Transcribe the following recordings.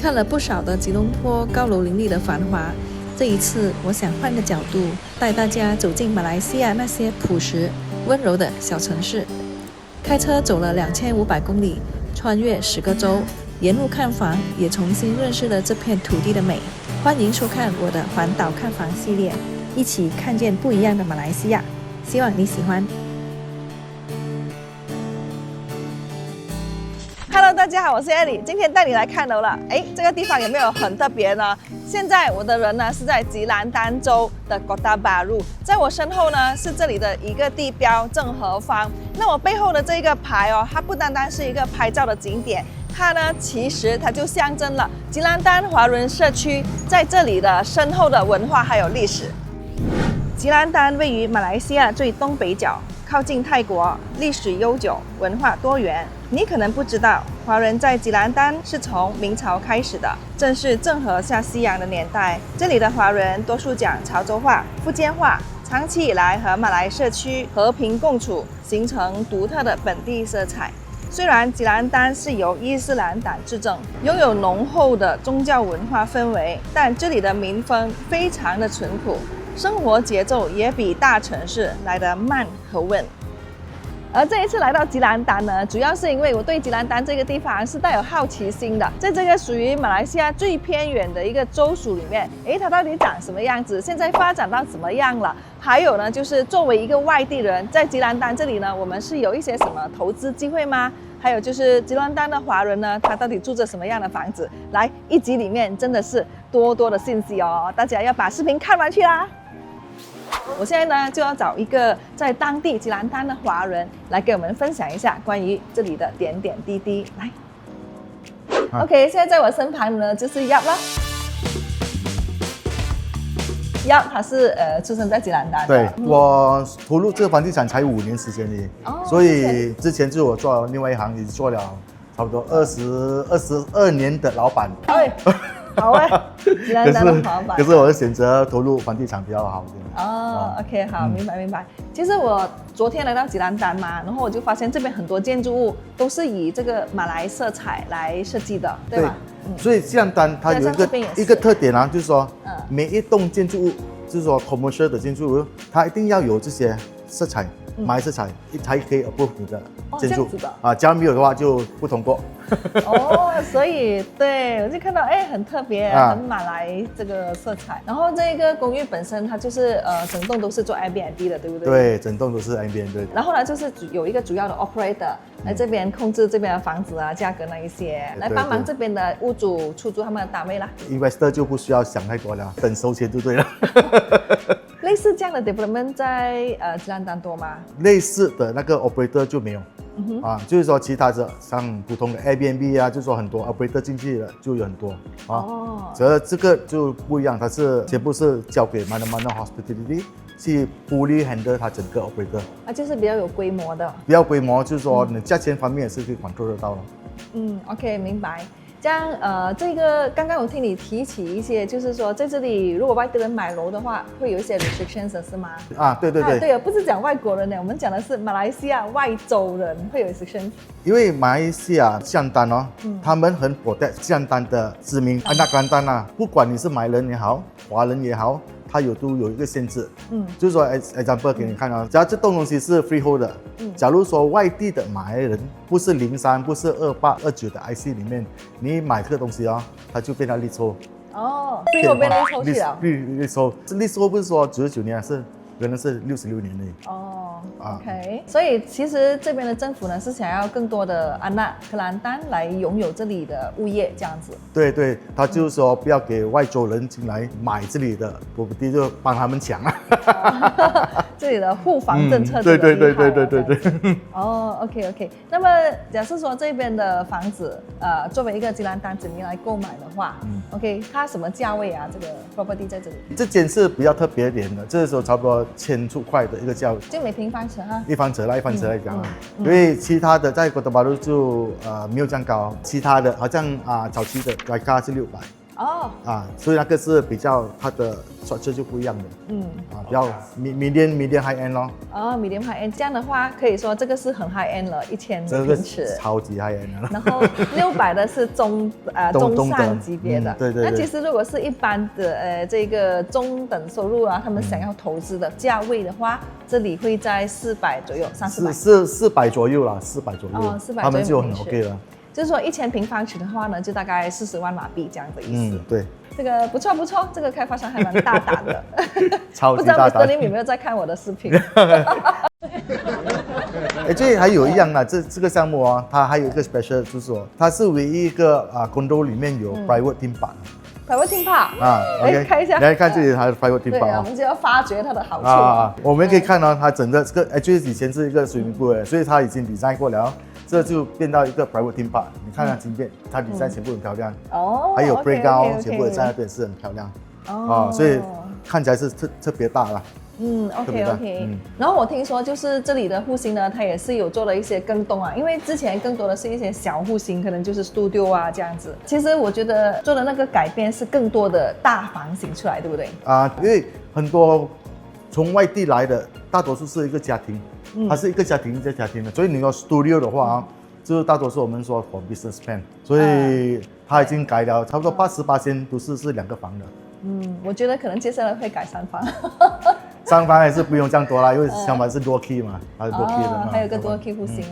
看了不少的吉隆坡高楼林立的繁华，这一次我想换个角度，带大家走进马来西亚那些朴实、温柔的小城市。开车走了2500公里，穿越10个州，沿路看房，也重新认识了这片土地的美。欢迎收看我的环岛看房系列，一起看见不一样的马来西亚，希望你喜欢。Hello， 大家好，我是 Ellie， 今天带你来看楼了。这个地方有没有很特别呢？现在我的人呢是在吉兰丹州的 Kota Bharu， 在我身后呢是这里的一个地标正合方。那我背后的这个牌哦，它不单单是一个拍照的景点，其实它就象征了吉兰丹华人社区在这里的深厚的文化还有历史。吉兰丹位于马来西亚最东北角，靠近泰国，历史悠久，文化多元。你可能不知道，华人在吉兰丹是从明朝开始的，正是郑和下西洋的年代。这里的华人多数讲潮州话、福建话，长期以来和马来社区和平共处，形成独特的本地色彩。虽然吉兰丹是由伊斯兰党执政，拥有浓厚的宗教文化氛围，但这里的民风非常的淳朴，生活节奏也比大城市来得慢和稳。而这一次来到吉兰丹呢，主要是因为我对吉兰丹这个地方是带有好奇心的。在这个属于马来西亚最偏远的一个州属里面，它到底长什么样子？现在发展到怎么样了？还有呢，就是作为一个外地人，在吉兰丹这里呢，我们是有一些什么投资机会吗？还有就是吉兰丹的华人呢，他到底住着什么样的房子？来，一集里面真的是多多的信息哦，大家要把视频看完去啦。我现在呢就要找一个在当地吉兰丹的华人来给我们分享一下关于这里的点点滴滴。来 ，OK， 现在在我身旁呢就是 Yap 啦。Yap 他是出生在吉兰丹的。对，我投入这个房地产才5年时间而已，所以之前就我做另外一行，也做了差不多22年的老板。好吉兰丹的老板。可是我选择投入房地产比较好一点。OK， 好，明白。其实我昨天来到吉兰丹嘛，然后我就发现这边很多建筑物都是以这个马来色彩来设计的，对吧？所以吉兰丹它有一个特点啊，就是说每一栋建筑物，就是说 commercial 的建筑物，它一定要有这些色彩。马来色彩才可以 approve 你的建筑假如没有的话就不通过。所以对我就看到很特别，很马来这个色彩。然后这个公寓本身它就是整栋都是做 Airbnb 的，对不对？对，整栋都是 Airbnb。然后呢，就是有一个主要的 operator 来这边控制这边的房子啊、价格那一些，来帮忙这边的屋主出租他们的单位啦。Investor 就不需要想太多了，等收钱就对了。类似这样的 development 在吉兰丹多吗？类似的那个 operator 就没有。就是说其他的像普通的 Airbnb 就是说很多 operator 进去了就有很多这个就不一样，它是全部是交给 mana-mana hospitality 去fully handle 它整个 operator。就是比较有规模的。比较规模，就是说你价钱方面也是可以 control 得到了。OK， 明白。这样这个刚刚我听你提起一些，就是说在这里如果外地人买楼的话，会有一些 restrictions 是吗？对，对，不是讲外国人呢，我们讲的是马来西亚外州人会有 restrictions。因为马来西亚吉兰丹他们很 protect 吉兰丹的居民，吉兰丹不管你是马来人也好，华人也好。它都有一个限制，就是说 example 给你看假如这栋东西是 freehold 的，假如说外地的马来人不是03，不是28、29的 IC 里面，你买这个东西它就变成leasehold。freehold 变leasehold去了。leasehold 不是说99年，可能是66年而已。OK， 所以其实这边的政府呢是想要更多的安纳克兰丹来拥有这里的物业这样子。对，他就是说不要给外州人进来买这里的 property， 就帮他们抢这里的护房政策。对。OK。那么假设说这边的房子作为一个吉兰丹子民来购买的话，OK， 它什么价位啊？这个 property 在这里？这间是比较特别一点的，这个时候差不多1000出块的一个价位。就每平方尺一方尺来讲因为其他的在Kota Bharu就没有这样高，其他的好像早期的Raika是600。所以那个是比较它的structure就不一样的，比较 medium high end 咯。medium high end， 这样的话可以说这个是很 high end 了，1000平尺，超级 high end 了。然后600的是中上级别的，对。那其实如果是一般的这个中等收入啊，他们想要投资的价位的话，这里会在400左右，300-400。是400左右啦，400左右。400他们就很 OK 了。就是说1000平方尺的话呢，就大概40万马币这样的意思。对。这个不错，这个开发商还蛮大胆的。超级大胆。不知道 Mr. Lim 有没有在看我的视频？这还有一样啊，这个项目啊，它还有一个 special， 就是说它是唯一一个condo 里面有 private theme park。private theme park。OK， 看一下。来看这里它的 private theme park。对，我们就要发掘它的好处。我们可以看到它整个这个以前是一个swimming pool，所以它已经 design 过了。这就变到一个 private theme park， 你看它今天它 design 全部很漂亮，还有 playground 全部在那边是很漂亮，所以看起来是特别大了。OK。然后我听说就是这里的户型呢，它也是有做了一些更动啊，因为之前更多的是一些小户型，可能就是 studio 啊这样子。其实我觉得做的那个改变是更多的大房型出来，对不对？因为很多从外地来的，大多数是一个家庭。它是一个家庭的，所以你要 studio 的话就是大多数我们说 for business plan， 所以它已经改了，差不多88%都是2个房的。我觉得可能接下来会改3房。3房还是不用这样多啦，因为相反是多 key 嘛，它是多 key 的嘛，还有个多 key 户型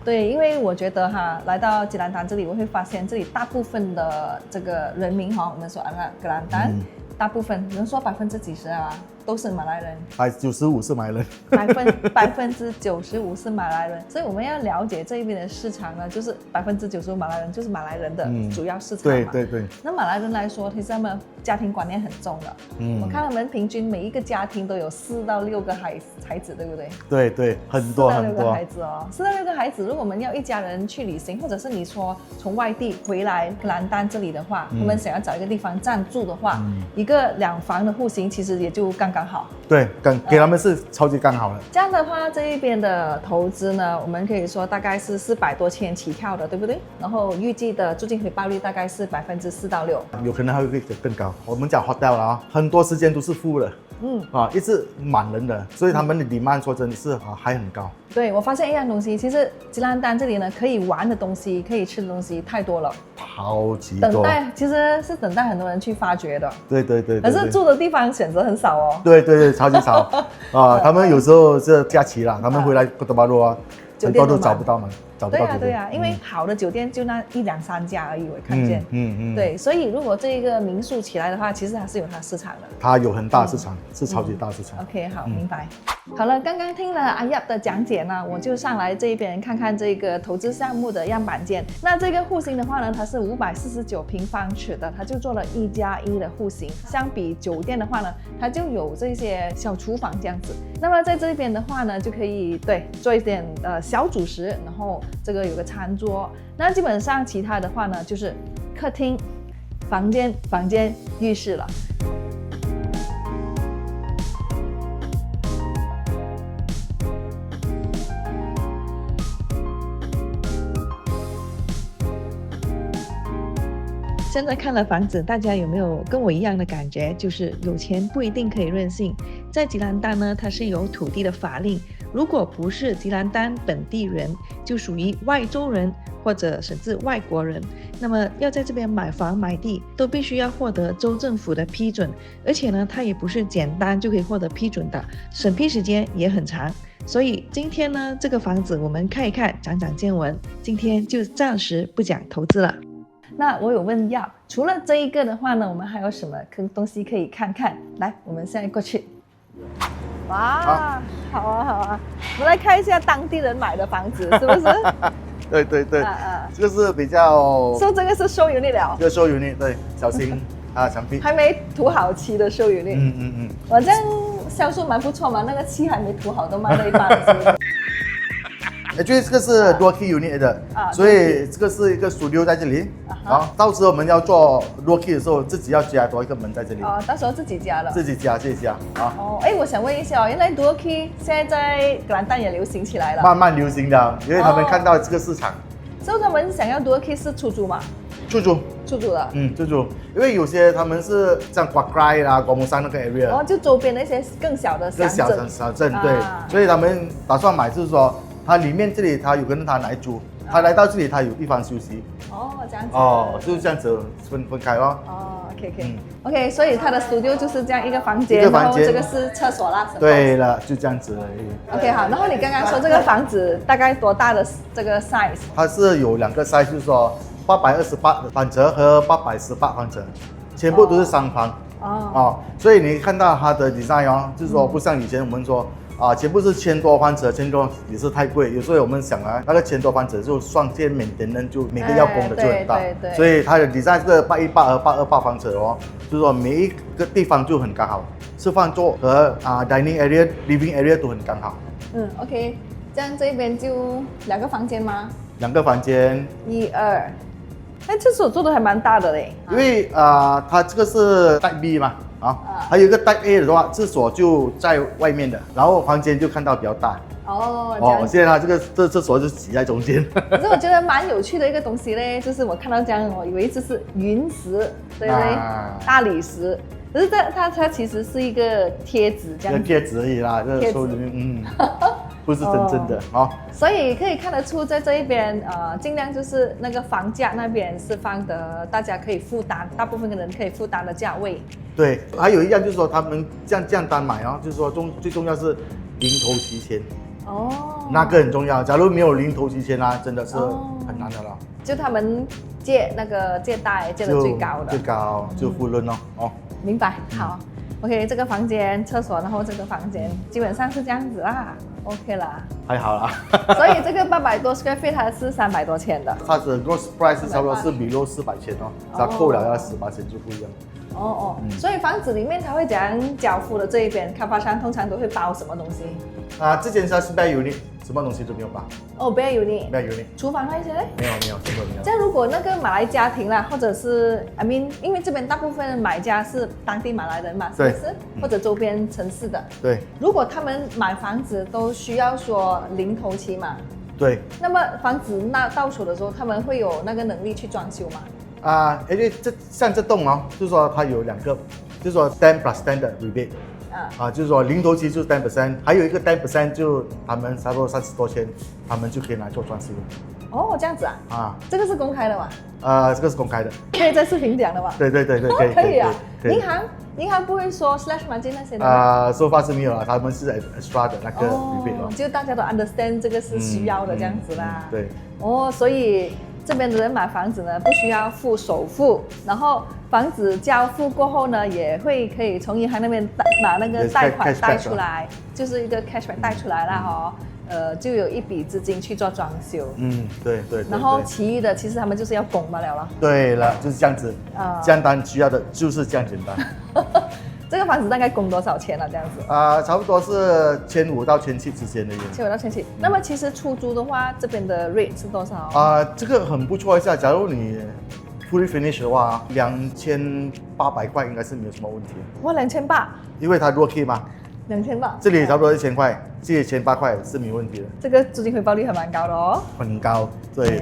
对，因为我觉得来到吉兰丹这里，我会发现这里大部分的这个人民我们说吉兰丹，大部分能说几十啊，都是马来人，95%是马来人，95%是马来人，所以我们要了解这一边的市场呢，就是95%马来人就是马来人的主要市场嘛。对。那马来人来说，其实他们家庭观念很重的。我看他们平均每一个家庭都有4到6个孩子，对不对？对，很多4到6个孩子哦，4到6个孩子，如果我们要一家人去旅行，或者是你说从外地回来吉兰丹这里的话，他们想要找一个地方暂住的话，一个2房的户型其实也就刚好。对，给他们是超级刚好的。这样的话，这一边的投资呢，我们可以说大概是400多千起跳的，对不对？然后预计的租金回报率大概是4%到6%，有可能还会更高。我们讲 hotel 了很多时间都是full的，一直满人的，所以他们的 demand 说真的是还很高。对，我发现一样东西，其实吉兰丹这里呢，可以玩的东西、可以吃的东西太多了，超级多。其实是等待很多人去发掘的。对。可是住的地方选择很少哦。对，超级少他们有时候是假期啦，他们回来哥德巴洛很多都找不到嘛。对啊，因为好的酒店就那1、2、3家而已，我看见。对，所以如果这一个民宿起来的话，其实还是有它市场的。它有很大市场，是超级大市场。OK， 好，明白。好了，刚刚听了阿亚的讲解呢，我就上来这边看看这个投资项目的样板间。那这个户型的话呢，它是549平方尺的，它就做了1+1的户型。相比酒店的话呢，它就有这些小厨房这样子。那么在这边的话呢，就可以做一点小主食，然后这个有个餐桌。那基本上其他的话呢，就是客厅、房间、浴室了。现在看了房子，大家有没有跟我一样的感觉？就是有钱不一定可以任性。在吉兰丹呢，它是有土地的法令，如果不是吉兰丹本地人，就属于外州人或者甚至外国人。那么要在这边买房买地，都必须要获得州政府的批准，而且呢，它也不是简单就可以获得批准的，审批时间也很长。所以今天呢，这个房子我们看一看，长长见闻。今天就暂时不讲投资了。那我有问要，除了这一个的话呢，我们还有什么东西可以看看？来，我们现在过去。哇，好啊，我们来看一下当地人买的房子，是不是？对，这个是比较，这个是show unit了，这个show unit，对，小心墙壁还没涂好漆的show unit。我这样销售蛮不错嘛，那个漆还没涂好都卖了一半了，是不是？这个是 dual key unit 的，所以这个是一个studio在这里。到时候我们要做 dual key 的时候，自己要加多一个门在这里。到时候自己加了。自己加我想问一下原来 dual key 现在在吉兰丹也流行起来了。慢慢流行的，因为他们看到这个市场。所以他们想要 dual key 是出租吗？出租，出租的。出租，因为有些他们是像瓜盖啦、广木山那个 area， 哦，就周边那些更小的乡镇。小镇对，所以他们打算买，就是说他里面这里他有跟他来租，他来到这里他有地方休息。哦，这样子。哦，就是这样子分开咯。哦，OK，所以他的 studio 就是这样一个房间，然后这个是厕所啦。对了，就这样子而已。OK， 好，然后你刚刚说这个房子大概多大的这个 size？ 它是有2个 size， 就是说828方尺和818方尺，全部都是3房。所以你看到它的 design 哦，就是说不像以前我们说全部是1000多方尺，1000多也是太贵。有时候我们想那个1000多方尺就双线maintenance就每个要供的就很大，所以它的 design 是818和828方尺哦，就是说每一个地方就很刚好，吃饭桌和dining area、living area 都很刚好。OK， 这样这边就2个房间吗？2个房间，1、2。哎，厕所做的还蛮大的嘞。因为它这个是Type B 嘛，还有一个Type A 的话，厕所就在外面的，然后房间就看到比较大。现在它这厕所就挤在中间。可是我觉得蛮有趣的一个东西嘞，就是我看到这样，我以为这是云石，对不对？大理石。可是它其实是一个贴纸这样。贴纸而已啦，这个说不是真正的所以可以看得出，在这一边尽量就是那个房价那边是放的大家可以负担，大部分的人可以负担的价位。对，还有一样就是说他们这样单买就是说最重要是零头期签。那个很重要。假如没有零头期签真的是很难的了。就他们借贷借的最高就付论明白，好。OK， 这个房间、厕所，然后这个房间基本上是这样子啦 ，OK 啦，还好啦。所以这个800多 square feet 它是300多千的。它的 gross price 差不多是below400千它扣了要18千就不一样。所以房子里面它会怎样交付的？这一边开发商通常都会包什么东西？这间是 spare unit， 什么东西都没有包。bare unit。厨房那些呢？没有，全部没有。这样如果那个马来家庭啦，或者是因为这边大部分买家是当地马来人嘛，是不是？或者周边城市的。对。如果他们买房子都需要说零头期嘛。对。那么房子到手的时候，他们会有那个能力去装修吗？因为像这栋就是说它有2个，就是说10% standard rebate，就是说零头期就是10%，还有一个10%就他们差不多30多千，他们就可以拿做装修。这样子这个是公开的吗？这个是公开的，可以在视频讲的吗？对，可以啊。银行不会说 slash margin 那些的说法是没有了，他们是 extra 的那个 rebate 就大家都 understand 这个是需要的这样子啦。对。所以这边的人买房子呢，不需要付首付，然后房子交付过后呢，也可以从银行那边拿那个贷款贷出来，就是一个 cashback 贷出来啦就有一笔资金去做装修。对。然后其余的其实他们就是要供罢了啦。对了，就是这样子。简单需要的就是这样简单。这个房子大概供多少钱这样子？差不多是1500到1700之间的。1500到1700。那么其实出租的话，这边的 rate 是多少？这个很不错一下。假如你 fully finish 的话，2800块应该是没有什么问题。哇，2800？因为它 rocky 嘛。2800。这里差不多1000块，这里1800块是没有问题的。这个租金回报率还蛮高的很高，对，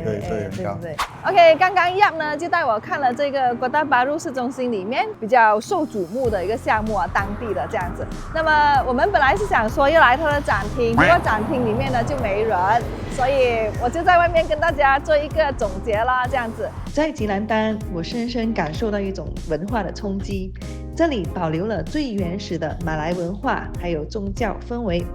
很高。OK， 刚刚Yap呢就带我看了这个Kota Bharu市中心里面比较受瞩目的一个项目当地的这样子。那么我们本来是想说要来它的展厅，不过展厅里面呢就没人，所以我就在外面跟大家做一个总结啦，这样子。在吉兰丹，我深深感受到一种文化的冲击。这里保留了最原始的马来文化，还有宗教氛围。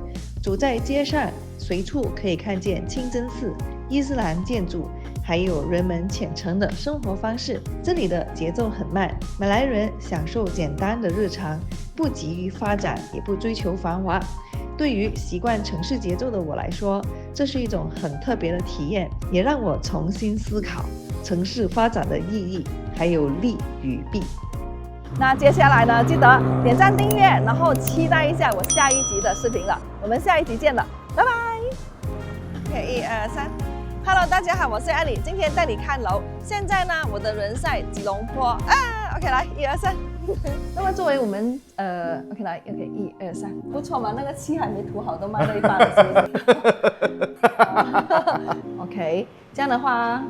走在街上，随处可以看见清真寺、伊斯兰建筑，还有人们虔诚的生活方式。这里的节奏很慢，马来人享受简单的日常，不急于发展，也不追求繁华。对于习惯城市节奏的我来说，这是一种很特别的体验，也让我重新思考城市发展的意义，还有利与弊。那接下来呢，记得点赞订阅，然后期待一下我下一集的视频了。我们下一集见了，拜拜。OK， 1、2、3。Hello， 大家好，我是艾莉，今天带你看楼。现在呢，我的人在吉隆坡OK， 来1、2、3。那么作为我们OK 来 OK 1、2、3，不错嘛，那个漆还没涂好都卖了一半了，是不是？OK， 这样的话，